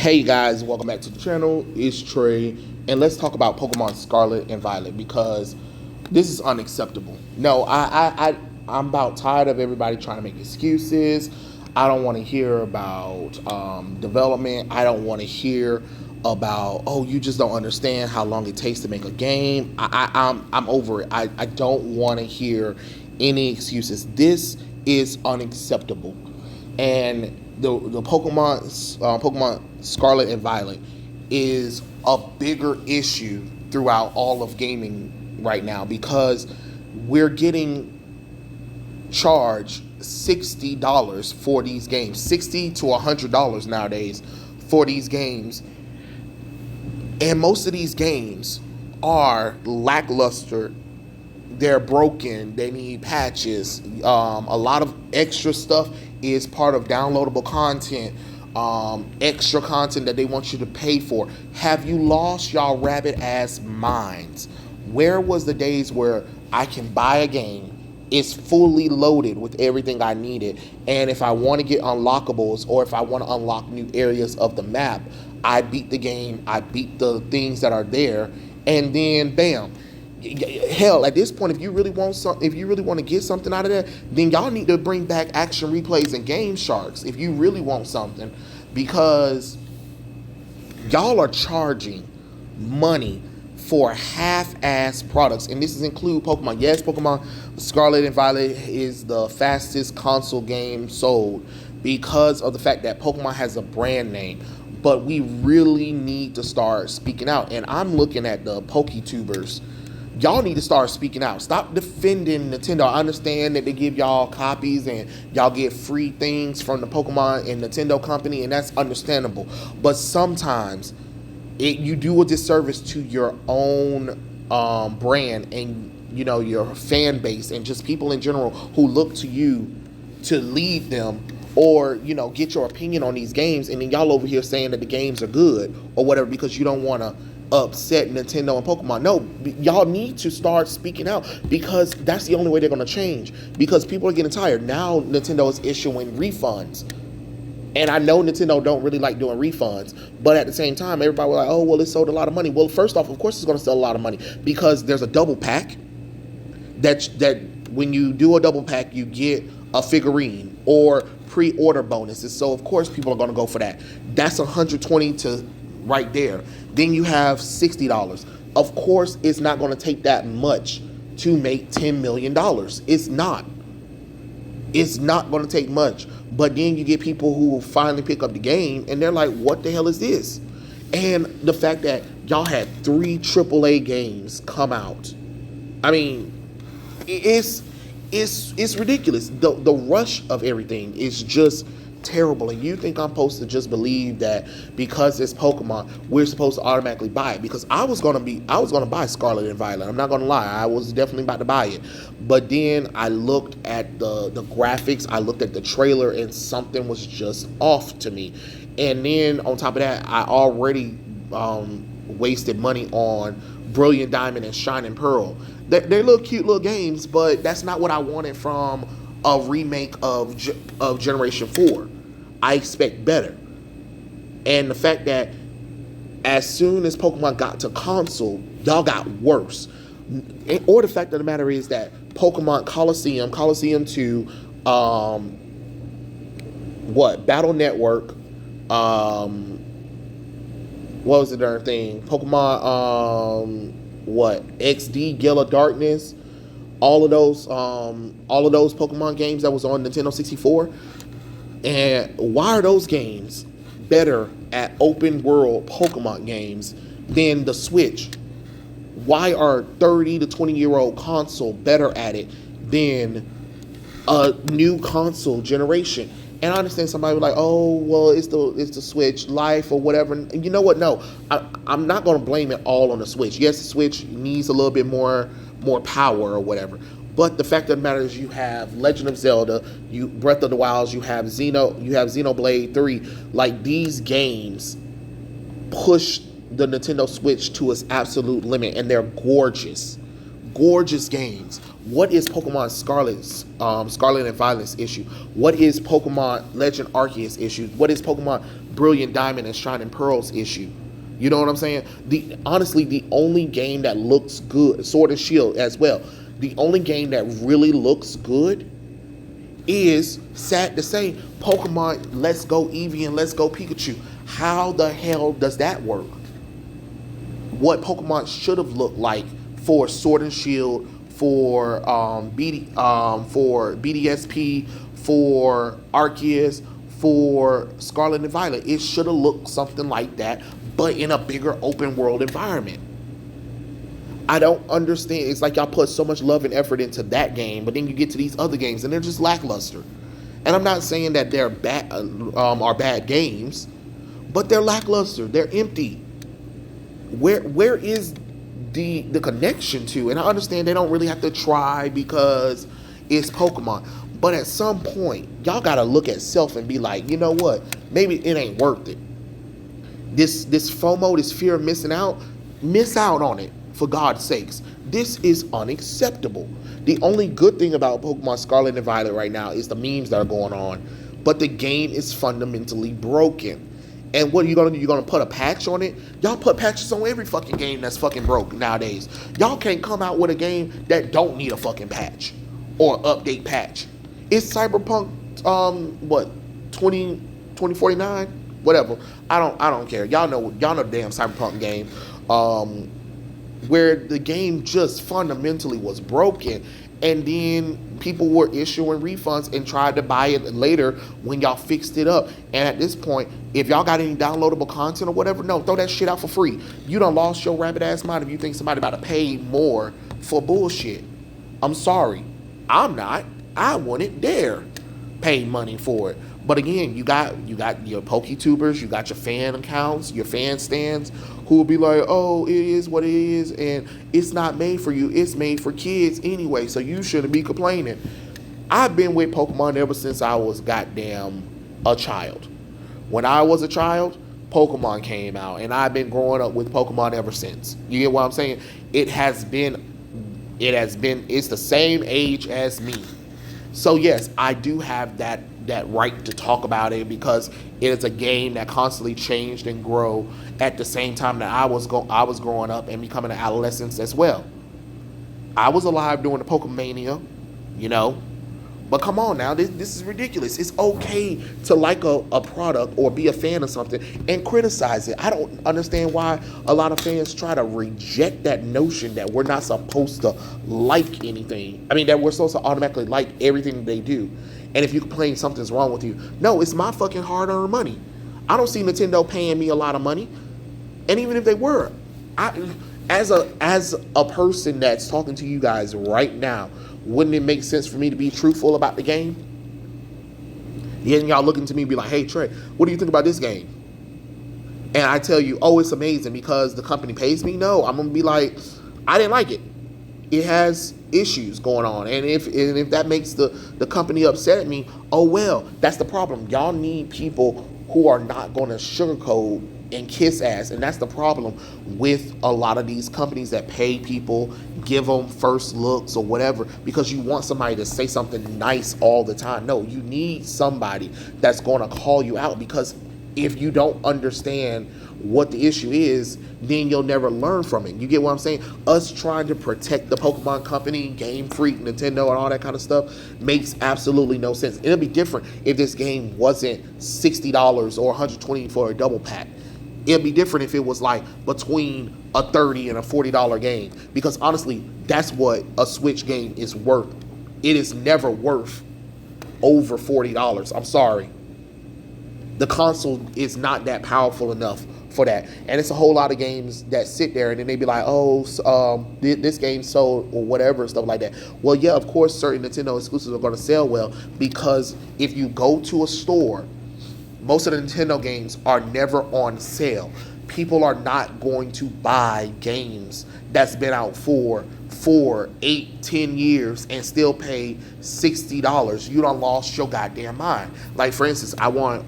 Hey guys, welcome back to the channel. It's Trey, and let's talk about Pokemon Scarlet and Violet because this is unacceptable. No, I'm about tired of everybody trying to make excuses. I don't want to hear about development. I don't want to hear about you just don't understand how long it takes to make a game. I'm over it. I don't want to hear any excuses. This is unacceptable, and the Pokemon Scarlet and Violet is a bigger issue throughout all of gaming right now because we're getting charged $60 for these games, $60 to $100 nowadays for these games, and most of these games are lackluster. They're broken. They need patches. A lot of extra stuff is part of downloadable content, extra content that they want you to pay for. Have you lost y'all rabbit ass minds? Where was the days where I can buy a game, it's fully loaded with everything I needed, and if I want to get unlockables or if I want to unlock new areas of the map, I beat the game, I beat the things that are there, and then bam. Hell, at this point, if you really want to get something out of that, then y'all need to bring back action replays and game sharks if you really want something, because y'all are charging money for half-ass products, and this is include Pokemon. Yes, Pokemon Scarlet and Violet is the fastest console game sold because of the fact that Pokemon has a brand name, but we really need to start speaking out, and I'm looking at the PokeTubers. Y'all need to start speaking out. Stop defending Nintendo. I understand that they give y'all copies and y'all get free things from the Pokemon and Nintendo company, and that's understandable. But sometimes you do a disservice to your own brand and your fan base and just people in general who look to you to lead them or get your opinion on these games, and then y'all over here saying that the games are good or whatever because you don't want to upset Nintendo and Pokemon. No, y'all need to start speaking out because that's the only way they're going to change, because people are getting tired. Now Nintendo is issuing refunds, and I know Nintendo don't really like doing refunds, but at the same time everybody was like, oh well, it sold a lot of money. Well, first off, of course it's going to sell a lot of money because there's a double pack that when you do a double pack you get a figurine or pre-order bonuses, so of course people are going to go for that. That's 120 to right there. Then you have $60. Of course, it's not going to take that much to make $10 million. It's not. It's not going to take much. But then you get people who finally pick up the game and they're like, what the hell is this? And the fact that y'all had 3 AAA games come out. I mean, it's ridiculous. The rush of everything is just terrible, and you think I'm supposed to just believe that because it's Pokemon we're supposed to automatically buy it? Because I was gonna buy Scarlet and Violet. I'm not gonna lie, I was definitely about to buy it, but then I looked at the graphics, I looked at the trailer, and something was just off to me. And then on top of that, I already wasted money on Brilliant Diamond and Shining Pearl. They're little cute little games, but that's not what I wanted from a remake of Generation 4. I expect better. And the fact that as soon as Pokemon got to console, y'all got worse. Or the fact of the matter is that Pokemon Coliseum 2, Battle Network, what was the darn thing? Pokemon, XD, Gala Darkness, all of those Pokemon games that was on Nintendo 64. And why are those games better at open world Pokemon games than the Switch? Why are 30 to 20-year-old console better at it than a new console generation? And I understand somebody was like, oh well, it's the Switch life or whatever. And you know what? No, I'm not going to blame it all on the Switch. Yes, the Switch needs a little bit more power or whatever. But the fact of the matter is, you have Legend of Zelda, Breath of the Wild, you have Xenoblade 3. Like, these games push the Nintendo Switch to its absolute limit, and they're gorgeous games. What is Pokemon Scarlet's Scarlet and Violet's issue? What is Pokemon Legend Arceus issue? What is Pokemon Brilliant Diamond and Shining Pearl's issue? You know what I'm saying? Honestly, the only game that looks good, Sword and Shield as well. The only game that really looks good is, sad to say, Pokemon Let's Go Eevee and Let's Go Pikachu. How the hell does that work? What Pokemon should have looked like for Sword and Shield, for BDSP, for Arceus, for Scarlet and Violet. It should have looked something like that, but in a bigger open world environment. I don't understand. It's like y'all put so much love and effort into that game, but then you get to these other games and they're just lackluster. And I'm not saying that they're bad, are bad games, but they're lackluster. They're empty. Where is the connection to? And I understand they don't really have to try because it's Pokemon. But at some point, y'all gotta look at self and be like, you know what? Maybe it ain't worth it. This FOMO, this fear of missing out, miss out on it, for God's sakes. This is unacceptable. The only good thing about Pokemon Scarlet and Violet right now is the memes that are going on. But the game is fundamentally broken. And what are you gonna do? You're gonna put a patch on it? Y'all put patches on every fucking game that's fucking broke nowadays. Y'all can't come out with a game that don't need a fucking patch or update patch. It's Cyberpunk 2049? Whatever. I don't care. Y'all know the damn Cyberpunk game. Where the game just fundamentally was broken, and then people were issuing refunds and tried to buy it later when y'all fixed it up. And at this point, if y'all got any downloadable content or whatever, no, throw that shit out for free. You done lost your rabbit ass mind if you think somebody about to pay more for bullshit. I'm sorry. I'm not. I wouldn't dare pay money for it. But again, you got your PokeTubers, you got your fan accounts, your fan stands, who will be like, oh, it is what it is, and it's not made for you. It's made for kids anyway, so you shouldn't be complaining. I've been with Pokemon ever since I was goddamn a child. When I was a child, Pokemon came out, and I've been growing up with Pokemon ever since. You get what I'm saying? It's the same age as me. So yes, I do have that right to talk about it because it is a game that constantly changed and grow at the same time that I was growing up and becoming an adolescent as well. I was alive during the Pokemania, you know. But come on now, this is ridiculous. It's okay to like a product or be a fan of something and criticize it. I don't understand why a lot of fans try to reject that notion that we're not supposed to like anything. I mean, that we're supposed to automatically like everything they do. And if you complain something's wrong with you, no, it's my fucking hard-earned money. I don't see Nintendo paying me a lot of money. And even if they were, as a person that's talking to you guys right now, wouldn't it make sense for me to be truthful about the game? Yeah, and y'all looking to me and be like, hey, Trey, what do you think about this game? And I tell you, oh, it's amazing because the company pays me? No, I'm going to be like, I didn't like it. It has issues going on. And if that makes the company upset at me, oh, well, that's the problem. Y'all need people who are not going to sugarcoat and kiss ass. And that's the problem with a lot of these companies that pay people, give them first looks or whatever, because you want somebody to say something nice all the time. No, you need somebody that's going to call you out, because if you don't understand what the issue is, then you'll never learn from it. You get what I'm saying? Us trying to protect the Pokemon Company, Game Freak, Nintendo, and all that kind of stuff makes absolutely no sense. It'll be different if this game wasn't $60 or $120 for a double pack. It'd be different if it was like between a $30 and a $40 game. Because honestly, that's what a Switch game is worth. It is never worth over $40. I'm sorry. The console is not that powerful enough for that. And it's a whole lot of games that sit there and then they be like, oh, this game sold or whatever and stuff like that. Well, yeah, of course, certain Nintendo exclusives are going to sell well, because if you go to a store, most of the Nintendo games are never on sale. People are not going to buy games that's been out for 4, 8, 10 years and still pay $60. You done lost your goddamn mind. Like, for instance, I want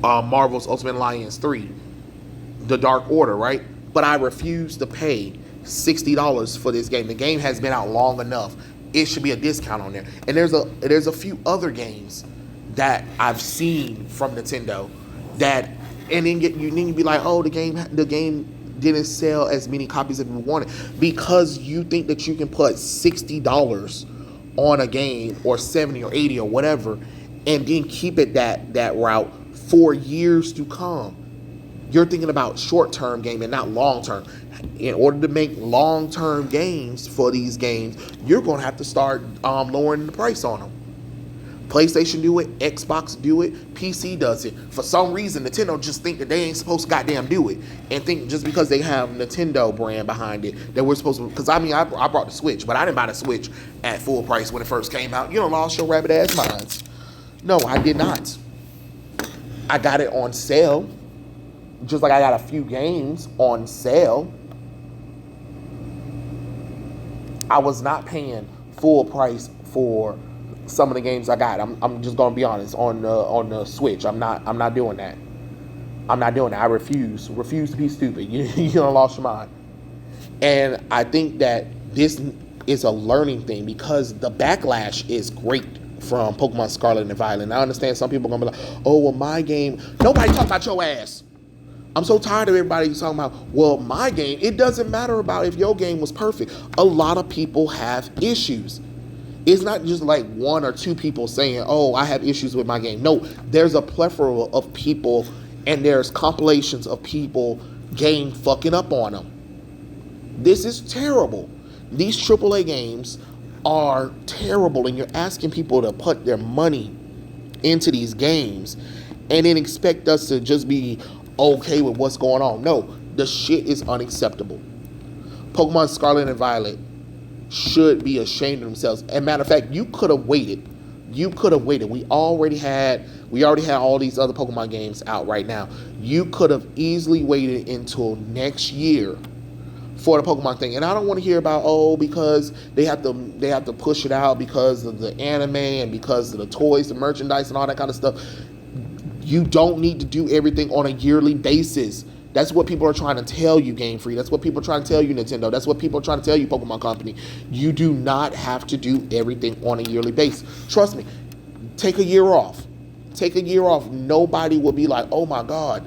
Marvel's Ultimate Alliance 3, The Dark Order, right? But I refuse to pay $60 for this game. The game has been out long enough. It should be a discount on there. And there's a few other games that I've seen from Nintendo that, and then you be like, oh, the game didn't sell as many copies as we wanted, because you think that you can put $60 on a game, or 70 or 80 or whatever, and then keep it that route for years to come. You're thinking about short-term game and not long-term. In order to make long-term games for these games, you're going to have to start lowering the price on them. PlayStation do it, Xbox do it, PC does it. For some reason, Nintendo just think that they ain't supposed to goddamn do it, and think just because they have Nintendo brand behind it that we're supposed to. Because I mean, I brought the Switch, but I didn't buy the Switch at full price when it first came out. You don't lost your rabbit ass minds. No, I did not. I got it on sale, just like I got a few games on sale. I was not paying full price for some of the games I got. I'm just gonna be honest, on the Switch. I'm not doing that. I'm not doing that. I refuse to be stupid. You don't lost your mind. And I think that this is a learning thing, because the backlash is great from Pokemon Scarlet and Violet. I understand some people are gonna be like, oh well, my game. Nobody talk about your ass. I'm so tired of everybody talking about, well, my game. It doesn't matter about if your game was perfect. A lot of people have issues. It's not just like one or two people saying, oh, I have issues with my game. No, there's a plethora of people, and there's compilations of people game fucking up on them. This is terrible. These AAA games are terrible, and you're asking people to put their money into these games and then expect us to just be okay with what's going on. No, the shit is unacceptable. Pokemon Scarlet and Violet should be ashamed of themselves. And matter of fact, you could have waited. We already had all these other Pokemon games out right now. You could have easily waited until next year for the Pokemon thing. And I don't want to hear about, oh, because they have to push it out because of the anime and because of the toys, the merchandise, and all that kind of stuff. You don't need to do everything on a yearly basis. That's what people are trying to tell you, Game Freak. That's what people are trying to tell you, Nintendo. That's what people are trying to tell you, Pokemon Company. You do not have to do everything on a yearly basis. Trust me. Take a year off. Take a year off. Nobody will be like, oh my God.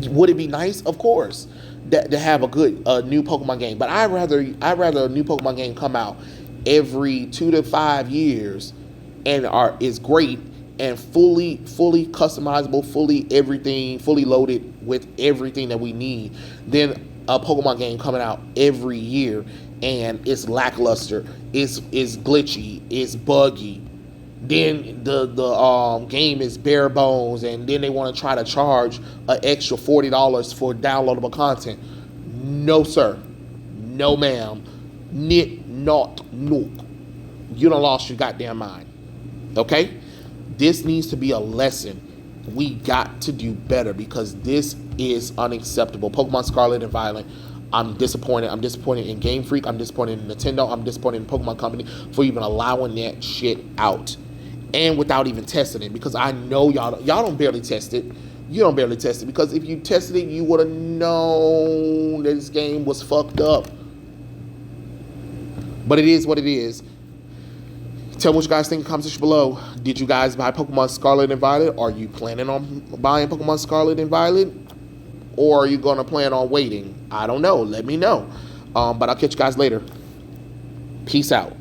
Would it be nice? Of course, to have a good new Pokemon game. But I'd rather a new Pokemon game come out every 2 to 5 years and is great and fully customizable, fully loaded with everything that we need, than a Pokemon game coming out every year and it's lackluster, it's glitchy, it's buggy. Then the game is bare bones, and then they want to try to charge an extra $40 for downloadable content. No sir, no ma'am, nit not nook. You done lost your goddamn mind. Okay? This needs to be a lesson. We got to do better, because this is unacceptable. Pokemon Scarlet and Violet, I'm disappointed. I'm disappointed in Game Freak. I'm disappointed in Nintendo. I'm disappointed in Pokemon Company for even allowing that shit out, and without even testing it. Because I know y'all don't barely test it. You don't barely test it, because if you tested it, you would have known that this game was fucked up. But it is what it is. Tell me what you guys think in the comment section below. Did you guys buy Pokemon Scarlet and Violet? Are you planning on buying Pokemon Scarlet and Violet? Or are you going to plan on waiting? I don't know. Let me know. But I'll catch you guys later. Peace out.